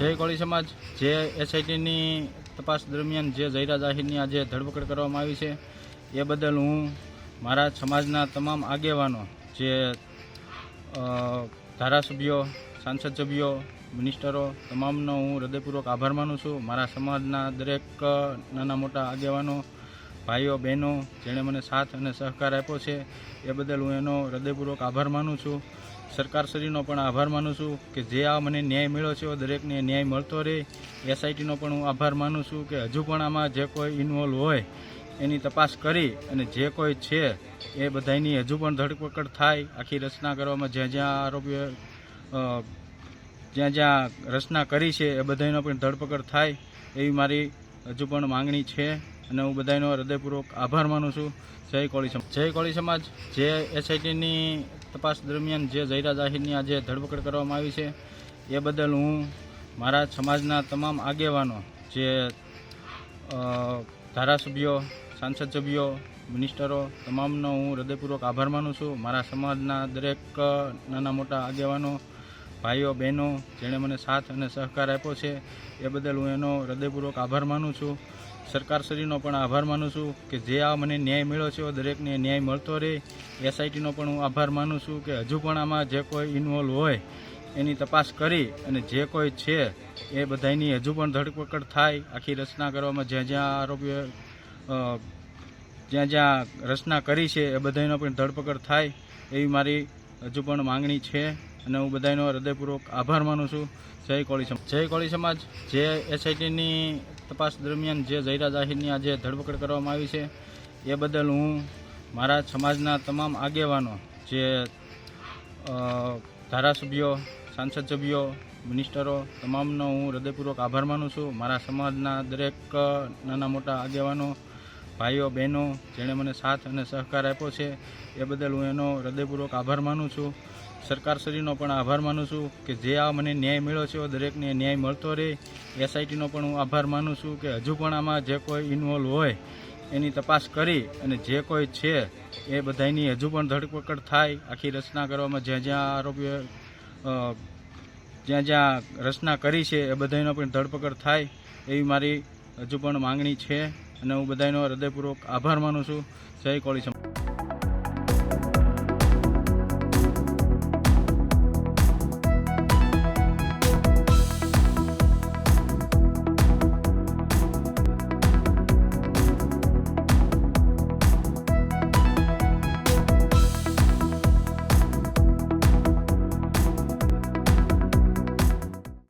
જય કોળી સમાજ જે એસઆઈટીની તપાસ દરમિયાન જે જયરા જાહીરની આજે ધરપકડ કરવામાં આવી છે એ બદલ હું મારા સમાજના તમામ આગેવાનો જે ધારાસભ્યો, સાંસદ સભ્યો, મિનિસ્ટરો તમામનો હું હૃદયપૂર્વક આભાર માનું છું. મારા સમાજના દરેક નાના મોટા આગેવાનો, ભાઈઓ બહેનો જેણે મને સાથ અને સહકાર આપ્યો છે એ બદલ હું એનો હૃદયપૂર્વક આભાર માનું છું. સરકારશ્રીનો પણ આભાર માનું છું કે જે આ મને ન્યાય મળ્યો છે દરેકને ન્યાય મળતો રહે. એસઆઈટીનો પણ હું આભાર માનું છું કે હજુ પણ આમાં જે કોઈ ઇન્વોલ્વ હોય એની તપાસ કરી અને જે કોઈ છે એ બધાની હજુ પણ ધરપકડ થાય. આખી રચના કરવામાં જ્યાં જ્યાં આરોપીઓ જ્યાં રચના કરી છે એ બધાનો પણ ધરપકડ થાય એવી મારી હજુ પણ માંગણી છે અને હું બધાનો હૃદયપૂર્વક આભાર માનું છું. જય કોળી સમાજ. જય કોળી સમાજ જે એસઆઈટીની તપાસ દરમિયાન જે જયરા જાહીરની આજે ધરપકડ કરવામાં આવી છે એ બદલ હું મારા સમાજના તમામ આગેવાનો જે ધારાસભ્યો, સાંસદ સભ્યો, મિનિસ્ટરો તમામનો હું હૃદયપૂર્વક આભાર માનું છું. મારા સમાજના દરેક નાના મોટા આગેવાનો, ભાઈઓ બહેનો જેણે મને સાથ અને સહકાર આપ્યો છે એ બદલ હું એનો હૃદયપૂર્વક આભાર માનું છું. સરકારશ્રીનો પણ આભાર માનું છું કે જે આ મને ન્યાય મળ્યો છે દરેકને ન્યાય મળતો રહે. એસઆઈટીનો પણ હું આભાર માનું છું કે હજુ પણ આમાં જે કોઈ ઇન્વોલ્વ હોય એની તપાસ કરી અને જે કોઈ છે એ બધાની હજુ પણ ધરપકડ થાય. આખી રચના કરવામાં જ્યાં જ્યાં આરોપીઓ જ્યાં રચના કરી છે એ બધાનો પણ ધરપકડ થાય એવી મારી હજુ પણ માંગણી છે અને હું બધાનો હૃદયપૂર્વક આભાર માનું છું. જય કોળી સમાજ. જય કોળી સમાજ જે એસઆઈટીની તપાસ દરમિયાન જે જયરા જાહીરની આજે ધરપકડ કરવામાં આવી છે એ બદલ હું મારા સમાજના તમામ આગેવાનો જે ધારાસભ્યો, સાંસદ સભ્યો, મિનિસ્ટરો તમામનો હું હૃદયપૂર્વક આભાર માનું છું. મારા સમાજના દરેક નાના મોટા આગેવાનો, ભાઈઓ બહેનો જેણે મને સાથ અને સહકાર આપ્યો છે એ બદલ હું એનો હૃદયપૂર્વક આભાર માનું છું. સરકારશ્રીનો પણ આભાર માનું છું કે જે આ મને ન્યાય મળ્યો છે દરેકને ન્યાય મળતો રહે. એસઆઈટીનો પણ હું આભાર માનું છું કે હજુ પણ આમાં જે કોઈ ઇન્વોલ્વ હોય એની તપાસ કરી અને જે કોઈ છે એ બધાની હજુ પણ ધરપકડ થાય. આખી રચના કરવામાં જ્યાં જ્યાં આરોપીઓ જ્યાં રચના કરી છે એ બધાનો પણ ધરપકડ થાય એવી મારી હજુ પણ માંગણી છે અને હું બધાનો હૃદયપૂર્વક આભાર માનું છું. જય કોળી સમાજ.